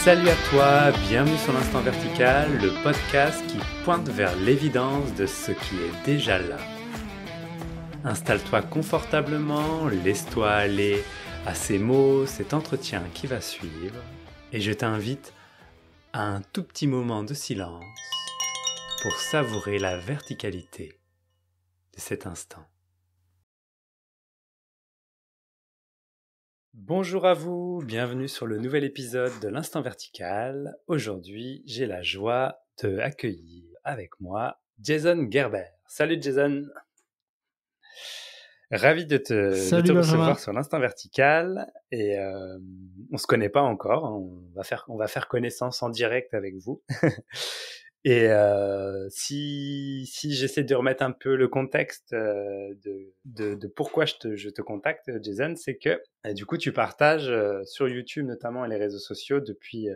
Salut à toi, bienvenue sur l'Instant Vertical, le podcast qui pointe vers l'évidence de ce qui est déjà là. Installe-toi confortablement, laisse-toi aller à ces mots, cet entretien qui va suivre, et je t'invite à un tout petit moment de silence pour savourer la verticalité de cet instant. Bonjour à vous, bienvenue sur le nouvel épisode de l'Instant Vertical. Aujourd'hui, j'ai la joie de accueillir avec moi Jason Gerber. Salut Jason. Ravi de te recevoir sur l'Instant Vertical et on se connaît pas encore, on va faire connaissance en direct avec vous. Et si j'essaie de remettre un peu le contexte de pourquoi je te contacte, Jason, c'est que du coup tu partages sur YouTube notamment et les réseaux sociaux depuis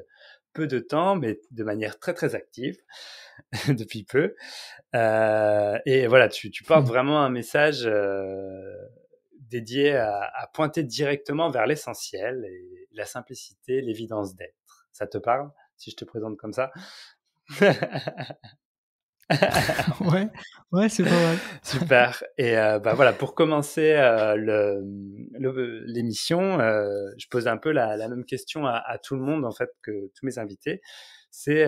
peu de temps, mais de manière très très active depuis peu. Et voilà, tu portes vraiment un message dédié à pointer directement vers l'essentiel et la simplicité, l'évidence d'être. Ça te parle si je te présente comme ça? ouais, c'est pas mal. Super. Et voilà, pour commencer l'émission, je pose un peu la même question à tout le monde, en fait, que tous mes invités. C'est,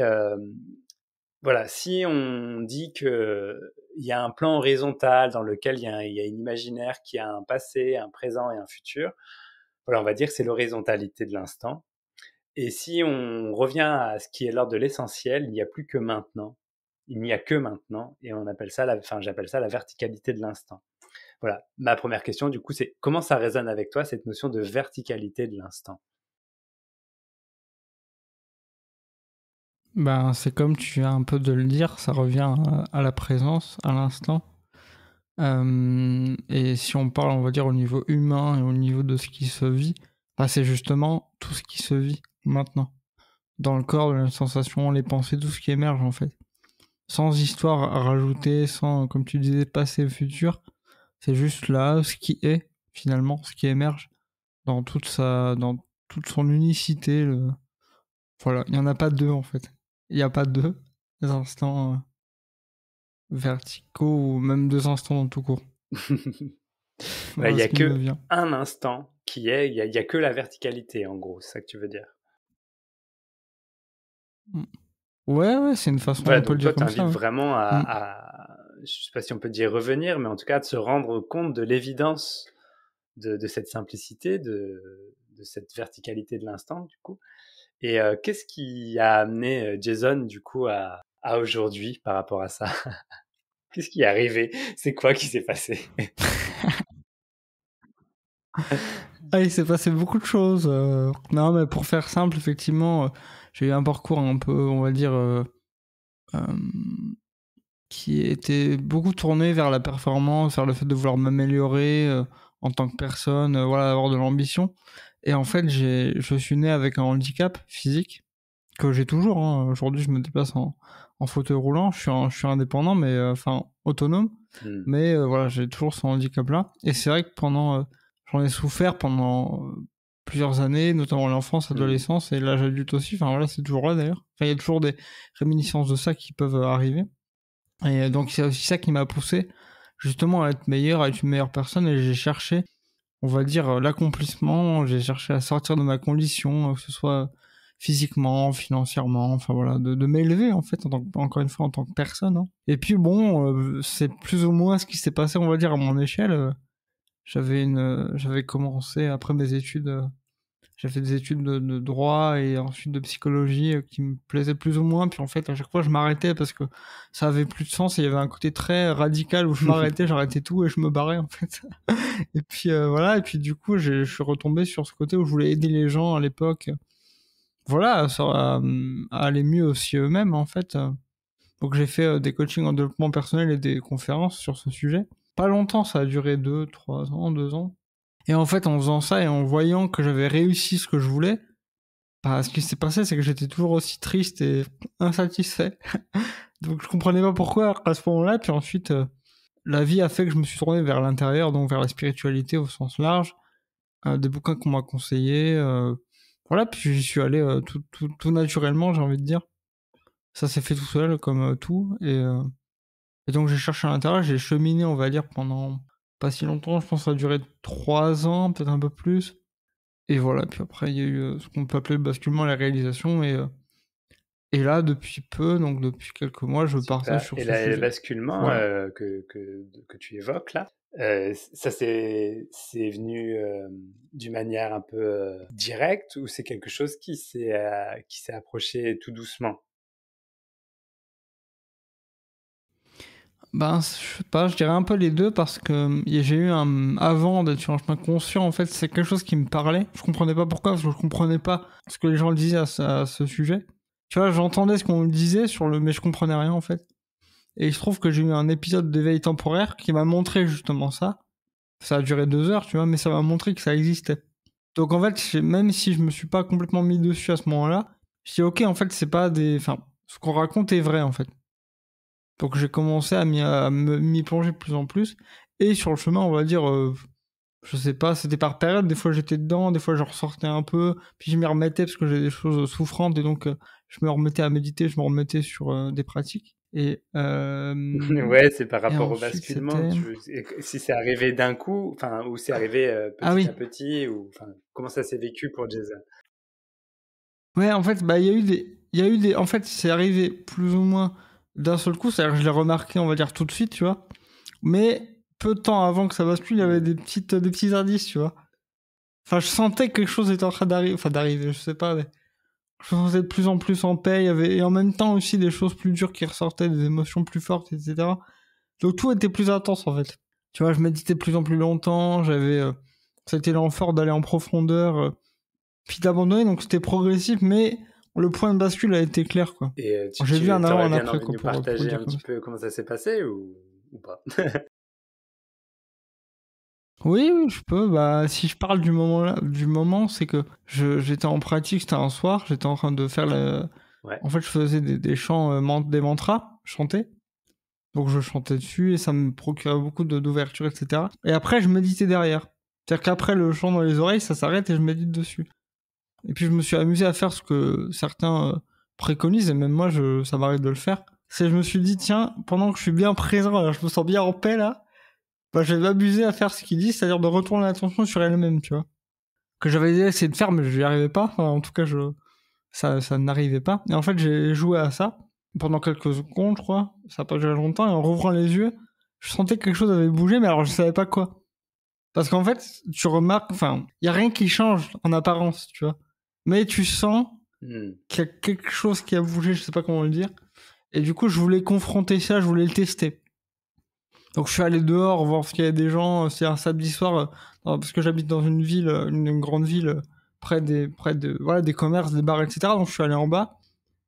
voilà, si on dit qu'il y a un plan horizontal dans lequel il y a une imaginaire qui a un passé, un présent et un futur, voilà, on va dire que c'est l'horizontalité de l'instant. Et si on revient à ce qui est l'ordre de l'essentiel, il n'y a plus que maintenant. Il n'y a que maintenant, et on appelle ça, j'appelle ça la verticalité de l'instant. Voilà. Ma première question, du coup, c'est comment ça résonne avec toi, cette notion de verticalité de l'instant? Ben, c'est comme tu viens un peu de le dire, ça revient à la présence, à l'instant. Et si on parle, on va dire, au niveau humain et au niveau de ce qui se vit, ben, c'est justement tout ce qui se vit maintenant. Dans le corps, les sensations, les pensées, tout ce qui émerge en fait. Sans histoire à rajouter, sans, comme tu disais, passé, futur. C'est juste là, ce qui est, finalement, ce qui émerge dans toute son unicité. Voilà, il n'y en a pas deux en fait. Il n'y a pas deux instants verticaux ou même deux instants dans tout court. Voilà, il n'y a que un instant qui est, il y a que la verticalité en gros, c'est ça que tu veux dire? Ouais, c'est une façon voilà, on peut le dire comme ça. Toi, t'invites vraiment je sais pas si on peut dire revenir, mais en tout cas de se rendre compte de l'évidence de cette simplicité, de cette verticalité de l'instant, du coup. Et qu'est-ce qui a amené Jason, du coup, à aujourd'hui par rapport à ça? Qu'est-ce qui est arrivé? C'est quoi qui s'est passé? Il s'est passé beaucoup de choses. Non, mais pour faire simple, effectivement, j'ai eu un parcours un peu, on va dire, qui était beaucoup tourné vers la performance, vers le fait de vouloir m'améliorer en tant que personne, voilà, avoir de l'ambition. Et en fait, je suis né avec un handicap physique que j'ai toujours. Hein. Aujourd'hui, je me déplace en fauteuil roulant. Je suis indépendant, mais autonome. Mais voilà, j'ai toujours ce handicap-là. Et c'est vrai que j'en ai souffert pendant plusieurs années, notamment l'enfance, l'adolescence et l'âge adulte aussi. Enfin voilà, c'est toujours là d'ailleurs. Enfin, il y a toujours des réminiscences de ça qui peuvent arriver. Et donc c'est aussi ça qui m'a poussé justement à être meilleur, à être une meilleure personne. Et j'ai cherché, on va dire, l'accomplissement. J'ai cherché à sortir de ma condition, que ce soit physiquement, financièrement, enfin voilà, de m'élever en fait, encore une fois en tant que personne. Hein. Et puis bon, c'est plus ou moins ce qui s'est passé, on va dire, à mon échelle. J'avais commencé après mes études, j'ai fait des études de droit et ensuite de psychologie qui me plaisaient plus ou moins. Puis en fait, à chaque fois, je m'arrêtais parce que ça avait plus de sens et il y avait un côté très radical où je m'arrêtais, j'arrêtais tout et je me barrais en fait. Et puis voilà, et puis du coup, je suis retombé sur ce côté où je voulais aider les gens à l'époque. Voilà, à aller mieux aussi eux-mêmes en fait. Donc j'ai fait des coachings en développement personnel et des conférences sur ce sujet. Pas longtemps, ça a duré 2 ans. Et en fait, en faisant ça et en voyant que j'avais réussi ce que je voulais, ce qui s'est passé, c'est que j'étais toujours aussi triste et insatisfait. Donc je comprenais pas pourquoi à ce moment-là. Puis ensuite, la vie a fait que je me suis tourné vers l'intérieur, donc vers la spiritualité au sens large. Des bouquins qu'on m'a conseillés, voilà, puis j'y suis allé tout naturellement, j'ai envie de dire. Ça s'est fait tout seul, comme tout. Et donc j'ai cherché à l'intérieur, j'ai cheminé, on va dire, pendant pas si longtemps. Je pense que ça a duré 3 ans, peut-être un peu plus. Et voilà, puis après il y a eu ce qu'on peut appeler le basculement, la réalisation. Et là, depuis peu, donc depuis quelques mois, je partage Super. sur Et ce le sujet. basculement Voilà. que tu évoques là, ça c'est venu d'une manière un peu directe ou c'est quelque chose qui s'est approché tout doucement? Ben, je sais pas, je dirais un peu les deux parce que j'ai eu avant d'être sur un chemin conscient, en fait, c'est quelque chose qui me parlait. Je comprenais pas pourquoi, parce que je comprenais pas ce que les gens disaient à ce sujet. Tu vois, j'entendais ce qu'on me disait mais je comprenais rien, en fait. Et il se trouve que j'ai eu un épisode d'éveil temporaire qui m'a montré justement ça. Ça a duré 2 heures, tu vois, mais ça m'a montré que ça existait. Donc en fait, même si je me suis pas complètement mis dessus à ce moment-là, je dis ok, en fait, c'est pas des, enfin, ce qu'on raconte est vrai en fait. Donc j'ai commencé à m'y plonger de plus en plus. Et sur le chemin, on va dire, je sais pas, c'était par période. Des fois j'étais dedans, des fois je ressortais un peu, puis je m'y remettais parce que j'ai des choses souffrantes et donc je me remettais à méditer, je me remettais sur des pratiques. Ouais, c'est par Et rapport au ensuite basculement. c'était... Si c'est arrivé d'un coup, enfin, ou c'est arrivé Ah petit oui, à petit, ou enfin, comment ça s'est vécu pour Jason? ouais, en fait, bah en fait, c'est arrivé plus ou moins d'un seul coup, c'est-à-dire que je l'ai remarqué, on va dire tout de suite, tu vois. Mais peu de temps avant que ça bascule, il y avait Hmm. des petits indices, tu vois. Enfin, je sentais que quelque chose était en train d'arriver, je sais pas, mais je me sentais de plus en plus en paix, et en même temps aussi des choses plus dures qui ressortaient, des émotions plus fortes, etc. Donc tout était plus intense, en fait. Tu vois, je méditais de plus en plus longtemps, c'était l'enfort d'aller en profondeur, puis d'abandonner, donc c'était progressif, mais le point de bascule a été clair, quoi. Et J'ai vu un tu avant, aurais un bien après, envie de quoi, nous pour partager dire un comme petit ça. peu comment ça s'est passé ou pas? Oui, oui, je peux. Bah, si je parle du moment, c'est que j'étais en pratique, c'était un soir, j'étais en train de faire Ouais. en fait, je faisais des chants, des mantras, chanter. Donc je chantais dessus et ça me procurait beaucoup d'ouverture, etc. Et après, je méditais derrière. C'est-à-dire qu'après le chant dans les oreilles, ça s'arrête et je médite dessus. Et puis je me suis amusé à faire ce que certains préconisent, et même moi, ça m'arrive de le faire. C'est je me suis dit, tiens, pendant que je suis bien présent, là, je me sens bien en paix là, bah, je vais m'amuser à faire ce qu'il dit, c'est-à-dire de retourner l'attention sur elle-même, tu vois. Que j'avais essayé de faire, mais je n'y arrivais pas. Enfin, en tout cas, ça n'arrivait pas. Et en fait, j'ai joué à ça pendant quelques secondes, je crois. Ça n'a pas duré longtemps. Et en rouvrant les yeux, je sentais que quelque chose avait bougé, mais alors je savais pas quoi. Parce qu'en fait, tu remarques, enfin, il y a rien qui change en apparence, tu vois. Mais tu sens Hmm. qu'il y a quelque chose qui a bougé, je sais pas comment le dire. Et du coup, je voulais confronter ça, je voulais le tester. Donc je suis allé dehors voir s'il y avait des gens. C'est un samedi soir, parce que j'habite dans une ville, une grande ville, voilà, des commerces, des bars, etc. Donc je suis allé en bas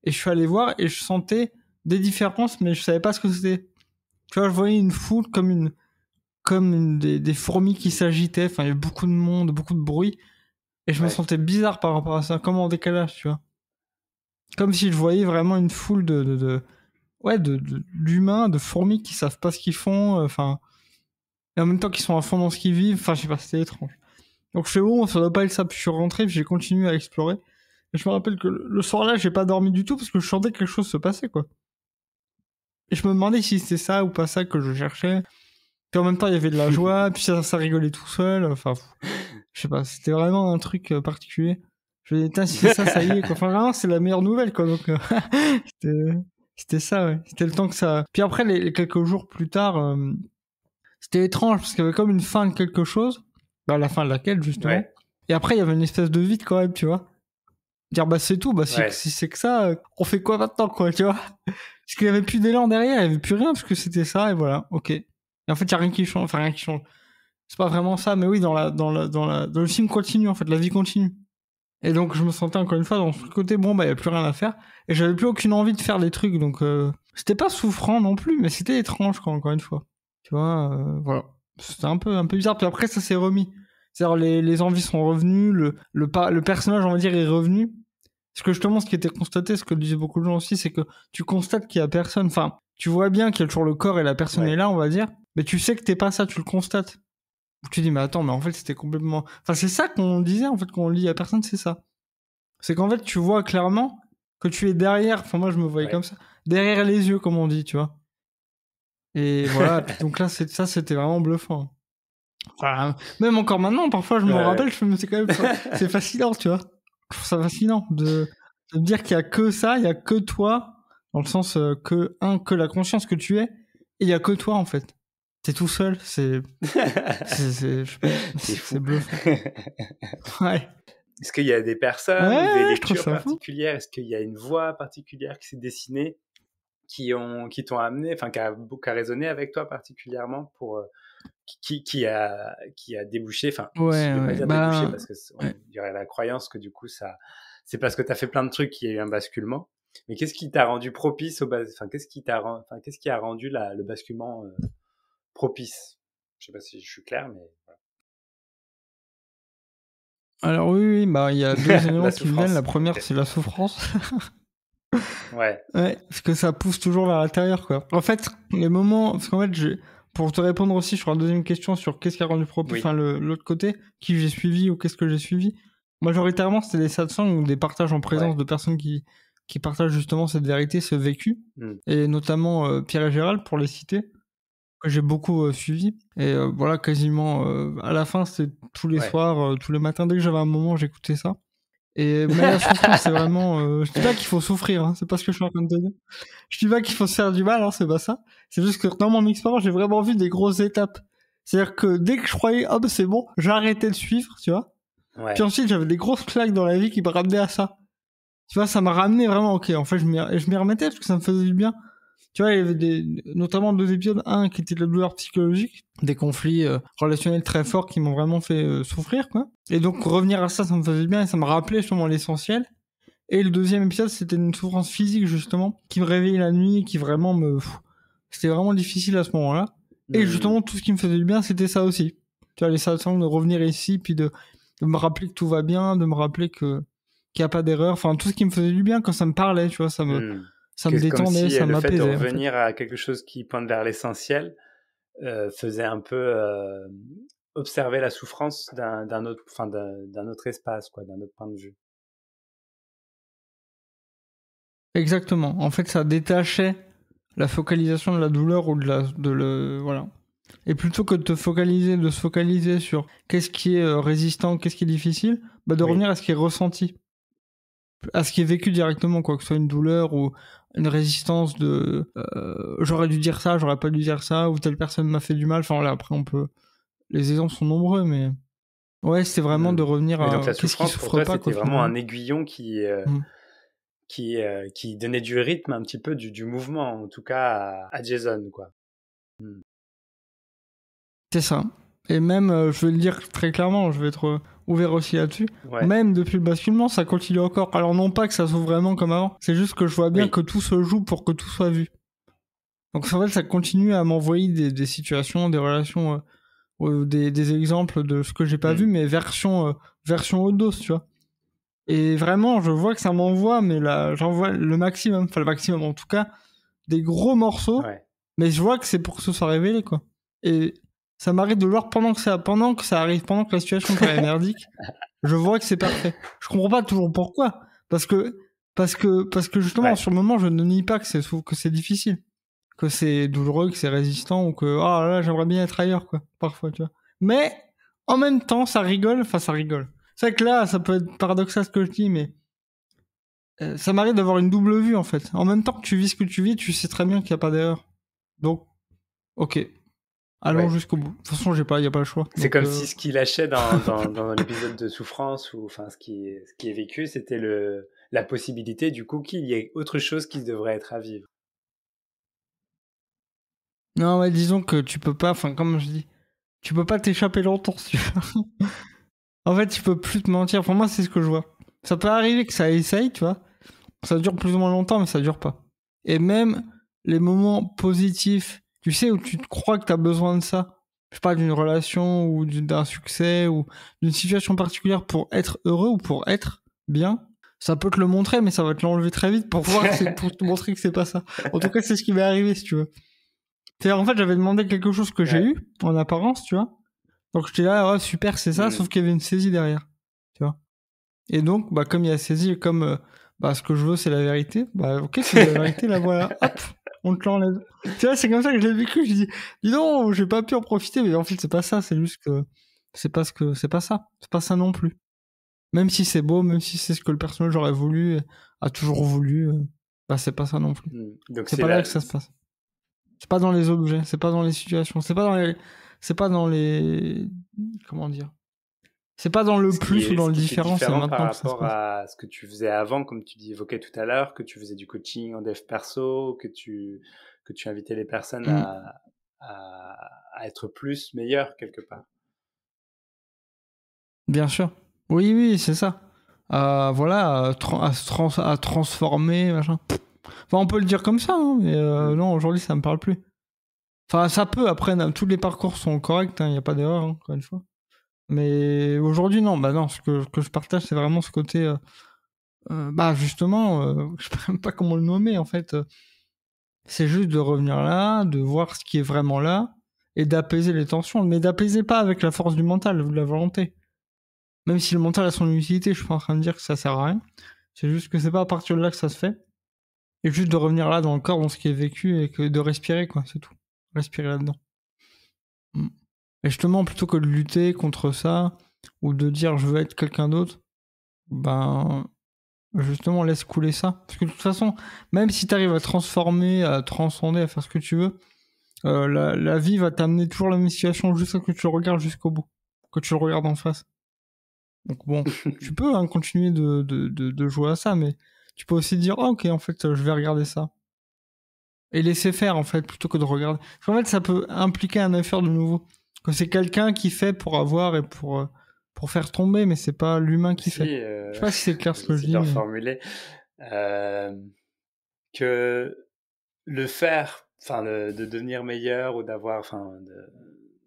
et je suis allé voir et je sentais des différences, mais je savais pas ce que c'était. Tu vois, je voyais une foule des fourmis qui s'agitaient. Enfin, il y avait beaucoup de monde, beaucoup de bruit, et je me Ouais. sentais bizarre par rapport à ça, comme en décalage, tu vois. Comme si je voyais vraiment une foule ouais, d'humains, de fourmis qui savent pas ce qu'ils font. Enfin, et en même temps qu'ils sont à fond dans ce qu'ils vivent. Enfin, je sais pas, c'était étrange. Donc je fais bon, ça doit pas être ça. Puis je suis rentré, puis j'ai continué à explorer. Et je me rappelle que le soir-là, j'ai pas dormi du tout parce que je sentais que quelque chose se passait, quoi. Et je me demandais si c'était ça ou pas ça que je cherchais. Puis en même temps, il y avait de la joie, puis ça rigolait tout seul. Enfin, je sais pas, c'était vraiment un truc particulier. Je me disais, si c'est ça, ça y est, quoi. Enfin, vraiment, c'est la meilleure nouvelle, quoi. Donc, c'était, c'était ça, ouais. C'était le temps que ça. Puis après, les quelques jours plus tard, c'était étrange parce qu'il y avait comme une fin de quelque chose. Bah, la fin de laquelle, justement. Ouais. Et après, il y avait une espèce de vide quand même, tu vois. Dire, bah, c'est tout, bah, Ouais. si c'est que ça, on fait quoi maintenant, quoi, tu vois. Parce qu'il y avait plus d'élan derrière, il y avait plus rien, parce que c'était ça, et voilà, ok. Et en fait, il y a rien qui change, enfin, rien qui change. C'est pas vraiment ça, mais oui, dans le film continue, en fait, la vie continue. Et donc, je me sentais encore une fois dans ce côté, bon, bah, il y a plus rien à faire. Et j'avais plus aucune envie de faire des trucs, donc, c'était pas souffrant non plus, mais c'était étrange, quoi, encore une fois. Tu vois, voilà. C'était un peu bizarre, puis après, ça s'est remis. C'est-à-dire, les envies sont revenues, le personnage, on va dire, est revenu. Parce que justement, ce qui était constaté, ce que disaient beaucoup de gens aussi, c'est que tu constates qu'il y a personne. Enfin, tu vois bien qu'il y a toujours le corps et la personne est Ouais. là, on va dire. Mais tu sais que t'es pas ça, tu le constates. Tu dis, mais attends, mais en fait, c'était complètement. Enfin, c'est ça qu'on disait, en fait, qu'on lit à personne, c'est ça. C'est qu'en fait, tu vois clairement que tu es derrière, enfin moi je me voyais comme ça, derrière les yeux, comme on dit, tu vois. Et voilà, puis donc là, c'était vraiment bluffant. Enfin, même encore maintenant, parfois je me rappelle, je me c'est quand même, c'est fascinant, tu vois. Je trouve ça fascinant de me dire qu'il y a que ça, il y a que toi, dans le sens que la conscience que tu es, et il y a que toi en fait. T'es tout seul, c'est bluffant. Ouais. Est-ce qu'il y a des personnes, des lectures particulières? Est-ce qu'il y a une voix particulière qui s'est dessinée, qui t'ont amené, enfin, qui a résonné avec toi particulièrement pour, qui a débouché, enfin, je vais pas dire débouché parce que il y aurait la croyance que du coup c'est parce que tu as fait plein de trucs qu'il y a eu un basculement. Mais qu'est-ce qui t'a rendu propice qu'est-ce qui a rendu le basculement propice? Je sais pas si je suis clair, mais voilà. Alors oui, bah il y a deux éléments qui me viennent. La première, c'est la souffrance. Ouais, parce que ça pousse toujours vers l'intérieur, quoi. En fait, les moments, parce qu'en fait, pour te répondre aussi sur la deuxième question sur qu'est-ce qui a rendu propice, enfin l'autre côté, qui j'ai suivi ou qu'est-ce que j'ai suivi. Majoritairement, c'était des satsangs ou des partages en présence de personnes qui partagent justement cette vérité, ce vécu, et notamment Pierre et Gérald pour les citer, que j'ai beaucoup suivi. Et voilà, quasiment à la fin, c'était tous les soirs, tous les matins, dès que j'avais un moment, j'écoutais ça. Et mais la souffrance, c'est vraiment. Je dis pas qu'il faut souffrir, hein, c'est pas ce que je suis en train de te dire. Je dis pas qu'il faut se faire du mal, hein, c'est pas ça. C'est juste que dans mon expérience, j'ai vraiment vu des grosses étapes. C'est-à-dire que dès que je croyais, oh bah c'est bon, j'ai arrêté de suivre, tu vois. Puis ensuite, j'avais des grosses claques dans la vie qui me ramenaient à ça. Tu vois, ça m'a ramené vraiment, ok, en fait, je m'y remettais parce que ça me faisait du bien. Tu vois, il y avait notamment 2 épisodes, un qui était de la douleur psychologique, des conflits relationnels très forts qui m'ont vraiment fait souffrir, quoi. Et donc revenir à ça, ça me faisait du bien et ça me rappelait justement l'essentiel. Et le deuxième épisode, c'était une souffrance physique justement, qui me réveillait la nuit, qui vraiment c'était vraiment difficile à ce moment-là. Et justement, tout ce qui me faisait du bien, c'était ça aussi. Tu vois, les satsangs, de revenir ici, puis de me rappeler que tout va bien, de me rappeler qu'il n'y a pas d'erreur. Enfin, tout ce qui me faisait du bien quand ça me parlait, tu vois, ça me détendait, ça m'apaisait. Le fait de revenir à quelque chose qui pointe vers l'essentiel faisait un peu observer la souffrance d'un autre espace, quoi, d'un autre point de vue. Exactement. En fait, ça détachait la focalisation de la douleur ou voilà. Et plutôt que de se focaliser sur qu'est-ce qui est résistant, qu'est-ce qui est difficile, bah de revenir à ce qui est ressenti, à ce qui est vécu directement, quoi que ce soit une douleur ou une résistance de j'aurais dû dire ça, j'aurais pas dû dire ça, ou telle personne m'a fait du mal. Enfin voilà, après les exemples sont nombreux, mais ouais, c'était vraiment de revenir à donc la qu'est-ce qui souffre pour toi, pas. C'était vraiment un aiguillon qui donnait du rythme un petit peu du mouvement, en tout cas à Jason, quoi. C'est ça. Et même, je vais le dire très clairement, je vais être ouvert aussi là-dessus. Même depuis le basculement, ça continue encore. Alors non pas que ça soit vraiment comme avant, c'est juste que je vois bien que tout se joue pour que tout soit vu. Donc en fait, ça continue à m'envoyer des situations, des relations, des exemples de ce que j'ai pas vu, mais version haute dose, tu vois. Et vraiment, je vois que ça m'envoie, mais là, j'envoie le maximum, enfin le maximum en tout cas, des gros morceaux, mais je vois que c'est pour que ce soit révélé, quoi. Et ça m'arrive de le voir pendant que ça arrive, pendant que la situation est merdique, je vois que c'est parfait. Je comprends pas toujours pourquoi, parce que justement, sur le moment, je ne nie pas que c'est difficile, que c'est douloureux, que c'est résistant, ou que, oh là, j'aimerais bien être ailleurs, quoi, parfois, tu vois. Mais, en même temps, ça rigole. C'est vrai que là, ça peut être paradoxal ce que je dis, mais ça m'arrive d'avoir une double vue, en fait. En même temps que tu vis ce que tu vis, tu sais très bien qu'il n'y a pas d'erreur. Donc, ok. Allons jusqu'au bout. De toute façon, il n'y a pas le choix. C'est comme si ce qu'il lâchait dans l'épisode de souffrance, ou enfin ce qui est vécu, c'était la possibilité du coup qu'il y ait autre chose qui devrait être à vivre. Non, ouais, disons que tu peux pas, enfin comme je dis, tu peux pas t'échapper longtemps, tu vois. En fait, tu peux plus te mentir. Pour moi, c'est ce que je vois. Ça peut arriver que ça essaye, tu vois. Ça dure plus ou moins longtemps, mais ça dure pas. Et même les moments positifs, tu sais, où tu te crois que t'as besoin de ça, je sais pas, d'une relation ou d'un succès ou d'une situation particulière pour être heureux ou pour être bien, ça peut te le montrer, mais ça va te l'enlever très vite pour te montrer que c'est pas ça. En tout cas, c'est ce qui m'est arrivé, si tu veux. C'est-à-dire, en fait, j'avais demandé quelque chose que j'ai eu, en apparence, tu vois. Donc, j'étais là, ouais, super, c'est ça, sauf qu'il y avait une saisie derrière, tu vois. Et donc, bah, comme il a saisi, et comme bah, ce que je veux, c'est la vérité, bah, ok, c'est la vérité, la voilà, hop, on te l'enlève. Tu vois, c'est comme ça que je l'ai vécu. Je dis non, j'ai pas pu en profiter, mais en fait, c'est pas ça, c'est juste que c'est pas ça, c'est pas ça non plus. Même si c'est beau, même si c'est ce que le personnage aurait voulu, a toujours voulu, bah, c'est pas ça non plus. Donc C'est pas là que ça se passe. C'est pas dans les objets, c'est pas dans les situations, c'est pas dans les, comment dire, c'est pas dans le plus ou dans le différent, c'est différent par maintenant que ça se rapport passe. à ce que tu faisais avant, comme tu évoquais tout à l'heure, que tu faisais du coaching en dev perso, que tu invitais les personnes à être plus meilleures quelque part. Bien sûr. Oui, oui, c'est ça. Voilà, à transformer, machin. Enfin, on peut le dire comme ça, hein, mais non, aujourd'hui, ça me parle plus. Enfin, ça peut, après, tous les parcours sont corrects, il n'y a pas d'erreur, hein, encore une fois. Mais aujourd'hui, non, bah non, ce que je partage, c'est vraiment ce côté, bah justement, je sais même pas comment le nommer, en fait. C'est juste de revenir là, de voir ce qui est vraiment là, et d'apaiser les tensions. Mais d'apaiser pas avec la force du mental ou de la volonté. Même si le mental a son utilité, je suis pas en train de dire que ça sert à rien. C'est juste que c'est pas à partir de là que ça se fait. Et juste de revenir là dans le corps, dans ce qui est vécu, et que de respirer, quoi, c'est tout. Respirer là-dedans. Et justement, plutôt que de lutter contre ça, ou de dire je veux être quelqu'un d'autre, ben, justement, laisse couler ça. Parce que de toute façon, même si t'arrives à transformer, à transcender, à faire ce que tu veux, la vie va t'amener toujours la même situation jusqu'à ce que tu le regardes jusqu'au bout. Que tu le regardes en face. Donc bon, tu peux continuer de jouer à ça, mais tu peux aussi dire, oh, ok, en fait, je vais regarder ça. Et laisser faire, en fait, plutôt que de regarder. Parce qu'en fait, ça peut impliquer un effort de nouveau. Que c'est quelqu'un qui fait pour avoir et pour faire tomber, mais c'est pas l'humain qui fait. Je sais pas si c'est clair ce que je dis. De reformuler. Que le faire, enfin, de devenir meilleur ou d'avoir, enfin,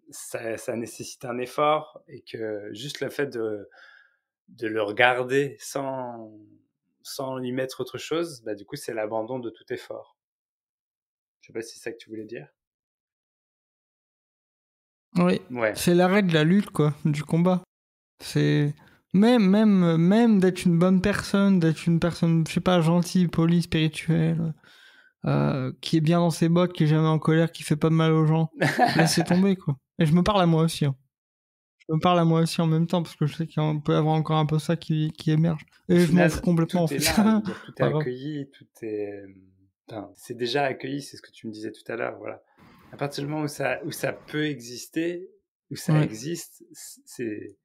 ça nécessite un effort, et que juste le fait de le regarder sans y mettre autre chose, bah, du coup, c'est l'abandon de tout effort. Je sais pas si c'est ça que tu voulais dire. Oui. Ouais. C'est l'arrêt de la lutte, quoi, du combat. C'est même d'être une bonne personne, d'être une personne, je sais pas, gentille, polie, spirituelle, qui est bien dans ses bottes, qui est jamais en colère, qui fait pas de mal aux gens. Laissez tomber, quoi. Et je me parle à moi aussi. Hein. Je me parle à moi aussi en même temps, parce que je sais qu'il peut y avoir encore un peu ça qui émerge. Et je m'en fous complètement, en fait. Là, tout est accueilli, tout est... Enfin, c'est déjà accueilli, c'est ce que tu me disais tout à l'heure, voilà. À partir du moment où ça peut exister, où ça existe, c'est...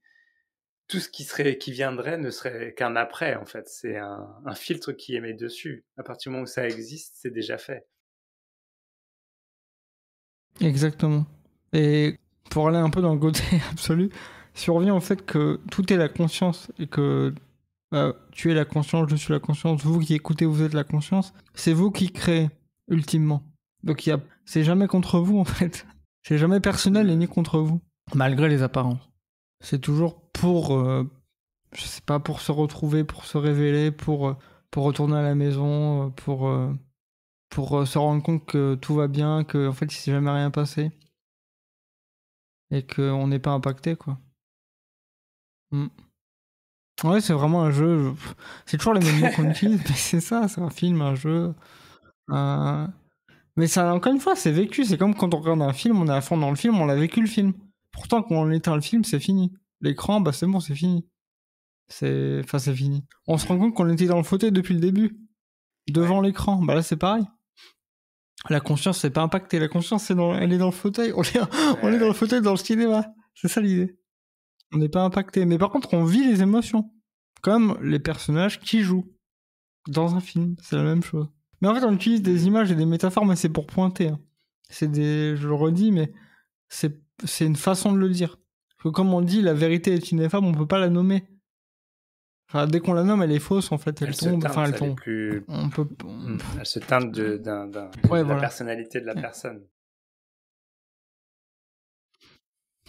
Tout ce qui viendrait ne serait qu'un après, en fait. C'est un filtre qui émet dessus. À partir du moment où ça existe, c'est déjà fait. Exactement. Et pour aller un peu dans le côté absolu, survient au fait que tout est la conscience et que tu es la conscience, je suis la conscience, vous qui écoutez, vous êtes la conscience. C'est vous qui créez, ultimement. Donc c'est jamais contre vous, en fait. C'est jamais personnel et ni contre vous, malgré les apparences. C'est toujours pour, je sais pas, pour se retrouver, pour se révéler, pour retourner à la maison, pour se rendre compte que tout va bien, que en fait il s'est jamais rien passé et qu'on n'est pas impacté, quoi. Ouais, c'est vraiment un jeu. C'est toujours les mêmes mots qu'on utilise, mais c'est ça, c'est un film, un jeu. Mais ça, encore une fois, c'est vécu. C'est comme quand on regarde un film, on est à fond dans le film, on a vécu le film. Pourtant, quand on éteint le film, c'est fini. L'écran, bah c'est bon, c'est fini. C'est fini. On se rend compte qu'on était dans le fauteuil depuis le début, devant l'écran. Bah là, c'est pareil. La conscience, c'est pas impacté. La conscience, elle est dans le fauteuil. On est dans le fauteuil dans le cinéma. C'est ça l'idée. On n'est pas impacté. Mais par contre, on vit les émotions. Comme les personnages qui jouent dans un film. C'est la même chose. Mais en fait, on utilise des images et des métaphores, mais c'est pour pointer. Hein. Je le redis, mais c'est une façon de le dire. Parce que comme on dit, la vérité est ineffable, on peut pas la nommer. Enfin, dès qu'on la nomme, elle est fausse, en fait. Elle tombe. Enfin, elle tombe. Elle se teinte de la personnalité de la personne.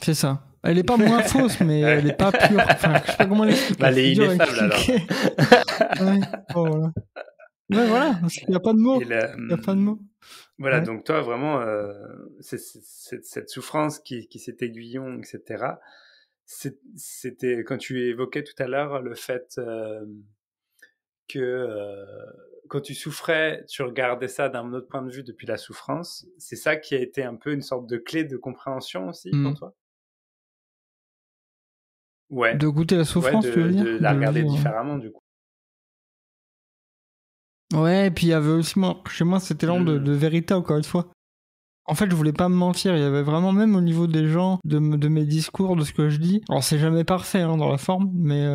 C'est ça. Elle est pas moins fausse, mais elle est pas pure. Enfin, je sais pas comment l'expliquer. Elle est ineffable, alors. Ouais, bon, voilà. Ouais, voilà, parce qu'il n'y a pas de mots. Il n'y a pas de mots. Voilà, donc toi, vraiment, cette souffrance qui s'est aiguillon, etc., c'était quand tu évoquais tout à l'heure le fait que quand tu souffrais, tu regardais ça d'un autre point de vue depuis la souffrance. C'est ça qui a été un peu une sorte de clé de compréhension aussi pour toi? Ouais. De goûter la souffrance, tu veux dire? De la regarder différemment, du coup. Ouais, et puis il y avait aussi, chez moi, cet élan de vérité, encore une fois. En fait, je voulais pas me mentir. Il y avait vraiment, même au niveau des gens, de mes discours, de ce que je dis. Alors, c'est jamais parfait dans la forme, mais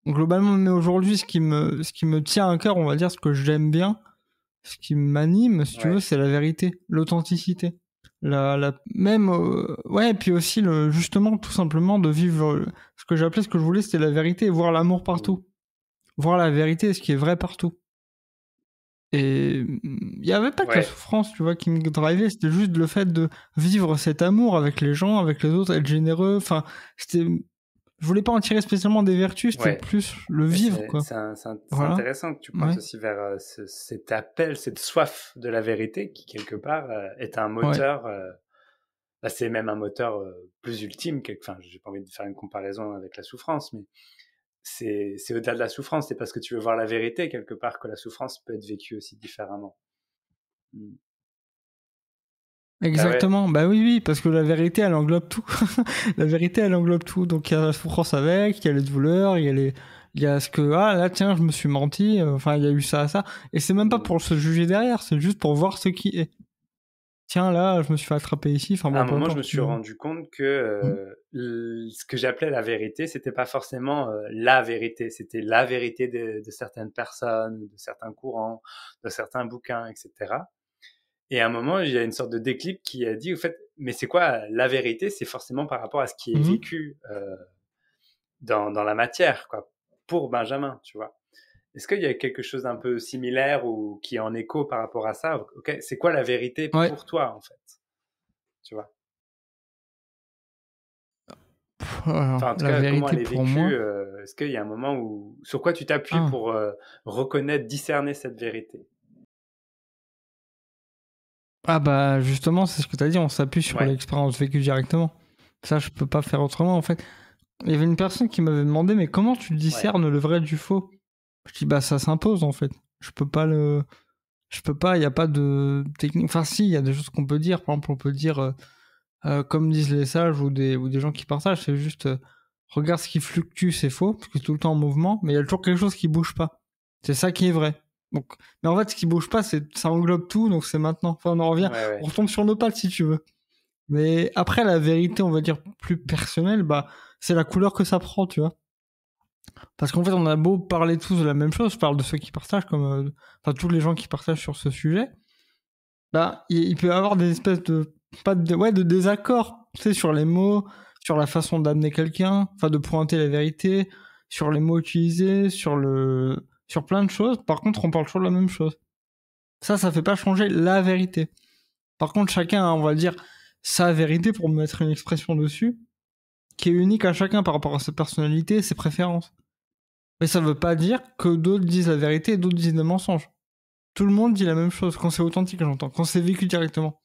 globalement, mais aujourd'hui, ce qui me tient à cœur, on va dire, ce que j'aime bien, ce qui m'anime, si tu veux, c'est la vérité, l'authenticité. Même, ouais, et puis aussi, justement, tout simplement, de vivre ce que j'appelais, ce que je voulais, c'était la vérité, voir l'amour partout. Voir la vérité, ce qui est vrai partout. Et il n'y avait pas que la souffrance, tu vois, qui me drivait, c'était juste le fait de vivre cet amour avec les gens, avec les autres, être généreux. Enfin, je voulais pas en tirer spécialement des vertus, c'était plus le vivre, quoi. C'est intéressant que tu pointes aussi vers cet appel, cette soif de la vérité qui, quelque part, est un moteur. Bah, c'est même un moteur plus ultime. Enfin, j'ai pas envie de faire une comparaison avec la souffrance, mais c'est au-delà de la souffrance. C'est parce que tu veux voir la vérité, quelque part, que la souffrance peut être vécue aussi différemment. Exactement. Bah oui, parce que la vérité, elle englobe tout. La vérité, elle englobe tout. Donc il y a la souffrance avec, il y a les douleurs, il y a ce que, ah là, tiens, je me suis menti, enfin, il y a eu ça, ça. Et c'est même pas pour se juger derrière, c'est juste pour voir ce qui est. Tiens, là, je me suis fait attraper ici. Enfin, à un moment, je me suis rendu compte que ce que j'appelais la vérité, c'était pas forcément la vérité. C'était la vérité de certaines personnes, de certains courants, de certains bouquins, etc. Et à un moment, il y a une sorte de déclic qui a dit, au fait, mais c'est quoi la vérité? C'est forcément par rapport à ce qui est vécu dans la matière, quoi, pour Benjamin, tu vois. Est-ce qu'il y a quelque chose d'un peu similaire ou qui est en écho par rapport à ça? Okay, c'est quoi la vérité pour toi, en fait? Tu vois? Enfin, en tout cas, comment elle est vécue? Est-ce qu'il y a un moment où... Sur quoi tu t'appuies pour reconnaître, discerner cette vérité? Ah bah justement, c'est ce que tu as dit, on s'appuie sur l'expérience vécue directement. Ça, je peux pas faire autrement, en fait. Il y avait une personne qui m'avait demandé, mais comment tu discernes le vrai du faux? Je dis, bah ça s'impose, en fait. Je peux pas, il n'y a pas de technique. Enfin si, il y a des choses qu'on peut dire. Par exemple, on peut dire, comme disent les sages ou des gens qui partagent, c'est juste, regarde ce qui fluctue, c'est faux, parce que c'est tout le temps en mouvement, mais il y a toujours quelque chose qui bouge pas. C'est ça qui est vrai. Donc, mais en fait, ce qui bouge pas, ça englobe tout, donc c'est maintenant. Enfin, on en revient, on retombe sur nos pattes si tu veux. Mais après, la vérité, on va dire plus personnelle, bah, c'est la couleur que ça prend, tu vois. Parce qu'en fait, on a beau parler tous de la même chose, je parle de ceux qui partagent, comme, enfin, tous les gens qui partagent sur ce sujet, bah, il peut y avoir des espèces de, de désaccords, tu sais, sur les mots, sur la façon d'amener quelqu'un, enfin, de pointer la vérité, sur les mots utilisés, sur plein de choses. Par contre, on parle toujours de la même chose. Ça fait pas changer la vérité. Par contre, chacun a, on va dire, sa vérité, pour mettre une expression dessus, qui est unique à chacun par rapport à sa personnalité et ses préférences. Mais ça veut pas dire que d'autres disent la vérité et d'autres disent des mensonges. Tout le monde dit la même chose, quand c'est authentique, j'entends, quand c'est vécu directement.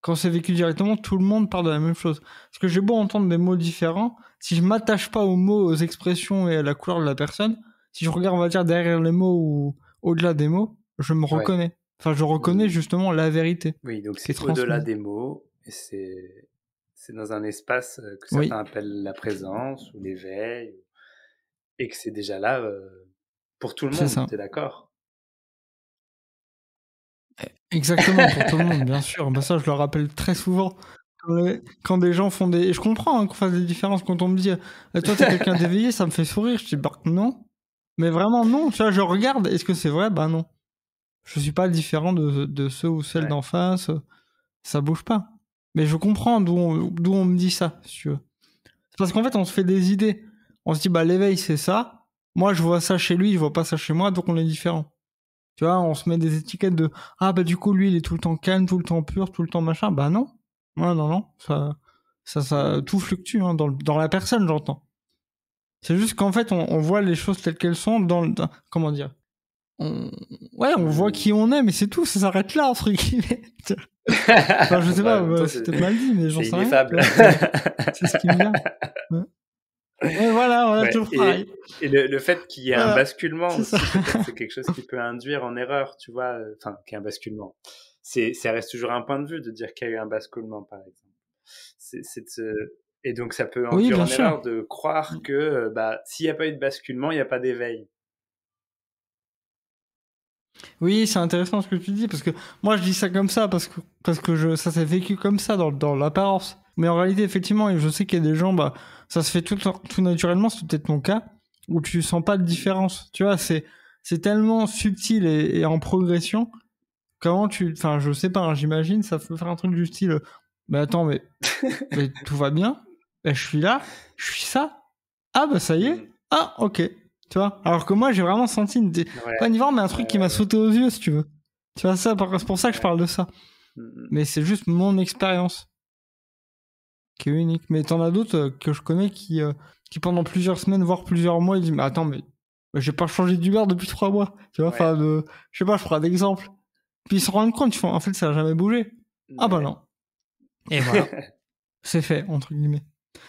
Quand c'est vécu directement, tout le monde parle de la même chose. Parce que j'ai beau entendre des mots différents, si je m'attache pas aux mots, aux expressions et à la couleur de la personne, si je regarde, on va dire, derrière les mots ou au-delà des mots, je me reconnais. Enfin, je reconnais justement la vérité. Oui, donc c'est au-delà des mots, et c'est dans un espace que certains appellent la présence ou l'éveil, et que c'est déjà là pour tout le monde, t'es d'accord? Exactement, pour tout le monde, bien sûr. Bah ça, je le rappelle très souvent. Quand des gens font des... Je comprends qu'on fasse des différences quand on me dit « Toi, t'es quelqu'un d'éveillé, ça me fait sourire. » Je dis « Bah non. » Mais vraiment, non. Tu vois, je regarde. Est-ce que c'est vrai? Bah non. Je suis pas différent de ceux ou celles d'en face. Ça bouge pas. Mais je comprends d'où on me dit ça, si tu veux. C'est parce qu'en fait, on se fait des idées. On se dit « Bah l'éveil, c'est ça. Moi, je vois ça chez lui, je vois pas ça chez moi, donc on est différent. » Tu vois, on se met des étiquettes de « Ah bah du coup, lui, il est tout le temps calme, tout le temps pur, tout le temps machin. » Bah non. Non. Ça tout fluctue dans la personne, j'entends. C'est juste qu'en fait, on voit les choses telles qu'elles sont comment dire, on voit qui on est, mais c'est tout, ça s'arrête là, entre guillemets. Enfin, je sais Bah, pas, en même temps, c'est peut-être mal dit, mais j'en c'est sais rien. ineffable. C'est ce qui me vient. Ouais, voilà, Ouais, toujours pareil. et le fait qu'il y ait un Voilà, basculement c'est ça. aussi, peut-être, c'est quelque chose qui peut induire en erreur, tu vois. Enfin, qu'il y ait un basculement. Ça reste toujours un point de vue de dire qu'il y a eu un basculement, par exemple. C'est de Et donc, ça peut Oui, induire bien en sûr. erreur de croire que, bah, s'il n'y a pas eu de basculement, il n'y a pas d'éveil. Oui, c'est intéressant ce que tu dis, parce que moi, je dis ça comme ça, parce que ça s'est vécu comme ça dans l'apparence. Mais en réalité, effectivement, et je sais qu'il y a des gens, bah, ça se fait tout naturellement, c'est peut-être mon cas, où tu sens pas de différence. Tu vois, c'est tellement subtil et en progression. Comment enfin, je sais pas, hein, j'imagine, ça peut faire un truc du style, mais attends, mais tout va bien, bah, je suis là, je suis ça, ah bah ça y est, Mm. ah ok, tu vois. Alors que moi, j'ai vraiment senti pas Ouais, une différence, mais un ouais, truc qui m'a ouais, sauté aux yeux, si tu veux. Tu vois, c'est pour ça que je ouais. parle de ça. Mm. Mais c'est juste mon expérience qui est unique. Mais t'en as d'autres que je connais qui pendant plusieurs semaines, voire plusieurs mois, ils disent, mais attends, mais j'ai pas changé d'humeur depuis 3 mois. Tu vois, Ouais, enfin, je sais pas, je prends d'exemple. Puis ils se rendent compte, ils font, en fait, ça a jamais bougé. Ah bah ouais. non. Et voilà. C'est fait, entre guillemets.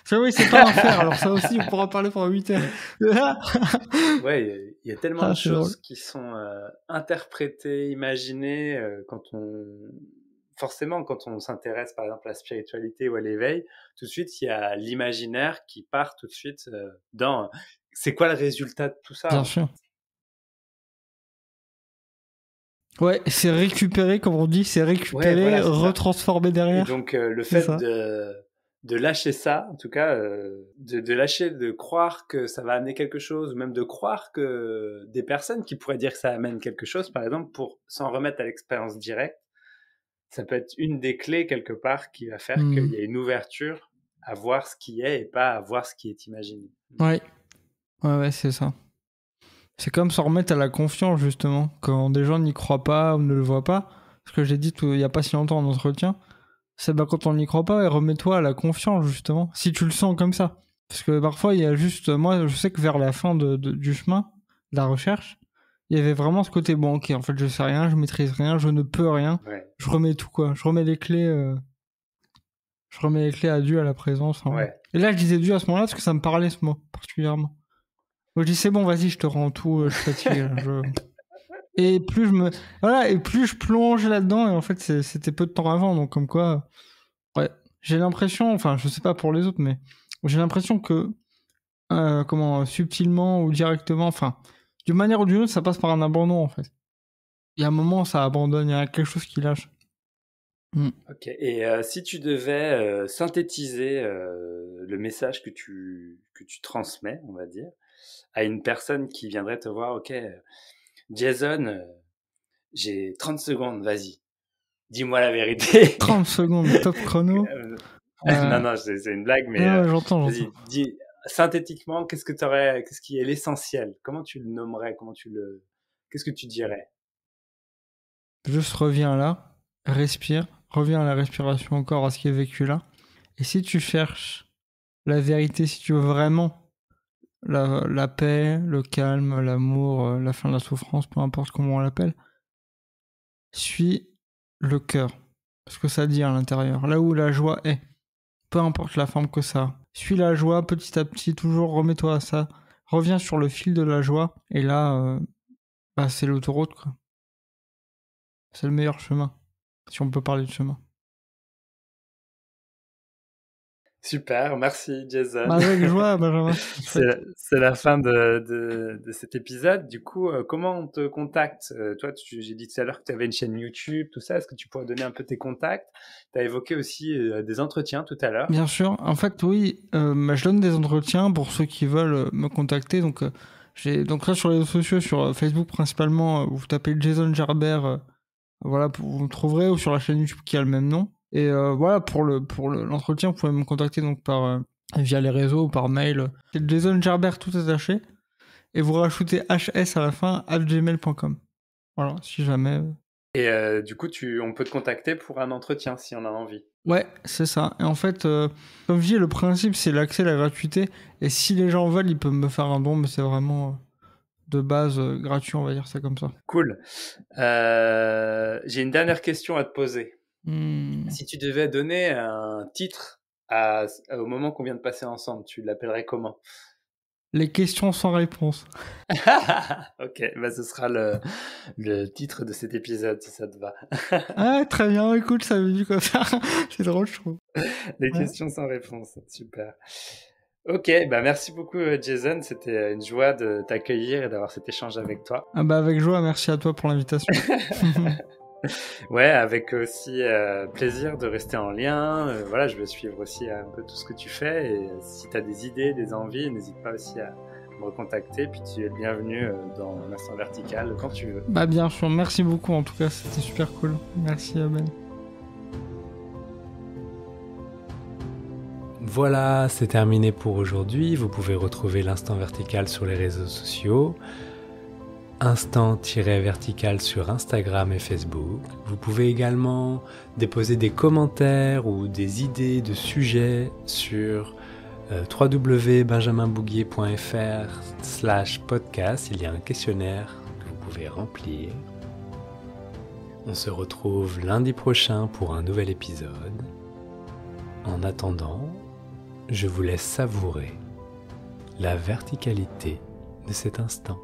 Ça, oui, c'est pas un faire. Alors ça aussi, on pourra parler pendant 8 heures. Ouais, il y a tellement Ah, de c'est drôle. choses qui sont interprétées, imaginées forcément, quand on s'intéresse par exemple à la spiritualité ou à l'éveil, tout de suite il y a l'imaginaire qui part tout de suite dans c'est quoi le résultat de tout ça Bien en fait. sûr. Ouais, c'est récupéré, comme on dit, c'est Ouais, récupéré, voilà, c'est ça. retransformé Et derrière. donc le C'est fait ça. de lâcher ça, en tout cas, de lâcher, de croire que ça va amener quelque chose, ou même de croire que des personnes qui pourraient dire que ça amène quelque chose, par exemple, pour s'en remettre à l'expérience directe, ça peut être une des clés quelque part qui va faire qu'il Hmm. y a une ouverture à voir ce qui est et pas à voir ce qui est imaginé. Ouais. Ouais, c'est ça. C'est comme s'en remettre à la confiance, justement. Quand des gens n'y croient pas ou ne le voient pas. Ce que j'ai dit il y a pas si longtemps en entretien. C'est bah, quand on n'y croit pas, remets-toi à la confiance, justement. Si tu le sens comme ça. Parce que parfois, il y a juste. Moi, je sais que vers la fin du chemin, de la recherche, il y avait vraiment ce côté bon, ok, en fait, je sais rien, je maîtrise rien, je ne peux rien. Ouais, Je remets tout, quoi. Je remets les clés à Dieu, à la présence. Hein. ouais. Et là, je disais Dieu à ce moment-là parce que ça me parlait, ce mot, particulièrement. Donc, je dis, c'est bon, vas-y, je te rends tout, je suis fatigué. Là, Et plus voilà, et plus je plonge là-dedans, et en fait, c'était peu de temps avant, donc comme quoi, ouais, j'ai l'impression, enfin, je sais pas pour les autres, mais j'ai l'impression que, subtilement ou directement, enfin, d'une manière ou d'une autre, ça passe par un abandon, en fait. Il y a un moment, ça abandonne, il y a quelque chose qui lâche. Mm. Ok. Et si tu devais synthétiser le message que tu transmets, on va dire, à une personne qui viendrait te voir, ok, Jason, j'ai 30 secondes, vas-y, dis-moi la vérité. 30 secondes, top chrono. Non, Euh, non, c'est une blague, mais non, j'entends. vas-y, dis synthétiquement, qu'est-ce qui est l'essentiel? Comment tu le nommerais? Qu'est-ce que tu dirais? Juste reviens là, respire, reviens à la respiration encore, à ce qui est vécu là. Et si tu cherches la vérité, si tu veux vraiment la paix, le calme, l'amour, la fin de la souffrance, peu importe comment on l'appelle, suis le cœur. Ce que ça dit à l'intérieur, là où la joie est, peu importe la forme que ça a. Suis la joie petit à petit, toujours remets-toi à ça. Reviens sur le fil de la joie, et là, bah, c'est l'autoroute, quoi. C'est le meilleur chemin, si on peut parler de chemin. Super, merci Bah, Jason. avec joie, Benjamin, c'était chouette. C'est la fin de cet épisode. Du coup, comment on te contacte? Toi, j'ai dit tout à l'heure que tu avais une chaîne YouTube, tout ça. Est-ce que tu pourrais donner un peu tes contacts? Tu as évoqué aussi des entretiens tout à l'heure. Bien sûr, en fait, oui, bah, je donne des entretiens pour ceux qui veulent me contacter. Donc, j'ai donc là sur les réseaux sociaux, sur Facebook principalement, vous tapez Jason Gerber, voilà, vous me trouverez, ou sur la chaîne YouTube qui a le même nom. Et voilà, pour l'entretien, vous pouvez me contacter donc via les réseaux ou par mail. C'est Jason Gerber tout attaché. Et vous rajoutez HS à la fin, @gmail.com. Voilà, si jamais. Et du coup, on peut te contacter pour un entretien si on a envie. Ouais, c'est ça. Et en fait, comme je dis, le principe, c'est l'accès, la gratuité. Et si les gens veulent, ils peuvent me faire un don, mais c'est vraiment de base gratuit, on va dire ça comme ça. Cool. J'ai une dernière question à te poser. Si tu devais donner un titre au moment qu'on vient de passer ensemble, tu l'appellerais comment? Les questions sans réponse. Ok, bah ce sera le titre de cet épisode, si ça te va. Ah, très bien, écoute, ça veut dire comme ça. C'est drôle, je trouve. Les Ouais. questions sans réponse, super. Ok, bah merci beaucoup Jason, c'était une joie de t'accueillir et d'avoir cet échange avec toi. Ah bah avec joie, merci à toi pour l'invitation. Ouais, avec aussi plaisir de rester en lien. Voilà, je veux suivre aussi un peu tout ce que tu fais. Et si tu as des idées, des envies, n'hésite pas aussi à me recontacter. Puis tu es le bienvenu dans l'Instant Vertical quand tu veux. Bah bien sûr, merci beaucoup en tout cas, c'était super cool. Merci Ben. Voilà, c'est terminé pour aujourd'hui. Vous pouvez retrouver l'Instant Vertical sur les réseaux sociaux. Instant-vertical sur Instagram et Facebook. Vous pouvez également déposer des commentaires ou des idées de sujets sur www.benjaminbouguier.fr/podcast. Il y a un questionnaire que vous pouvez remplir. On se retrouve lundi prochain pour un nouvel épisode. En attendant, je vous laisse savourer la verticalité de cet instant.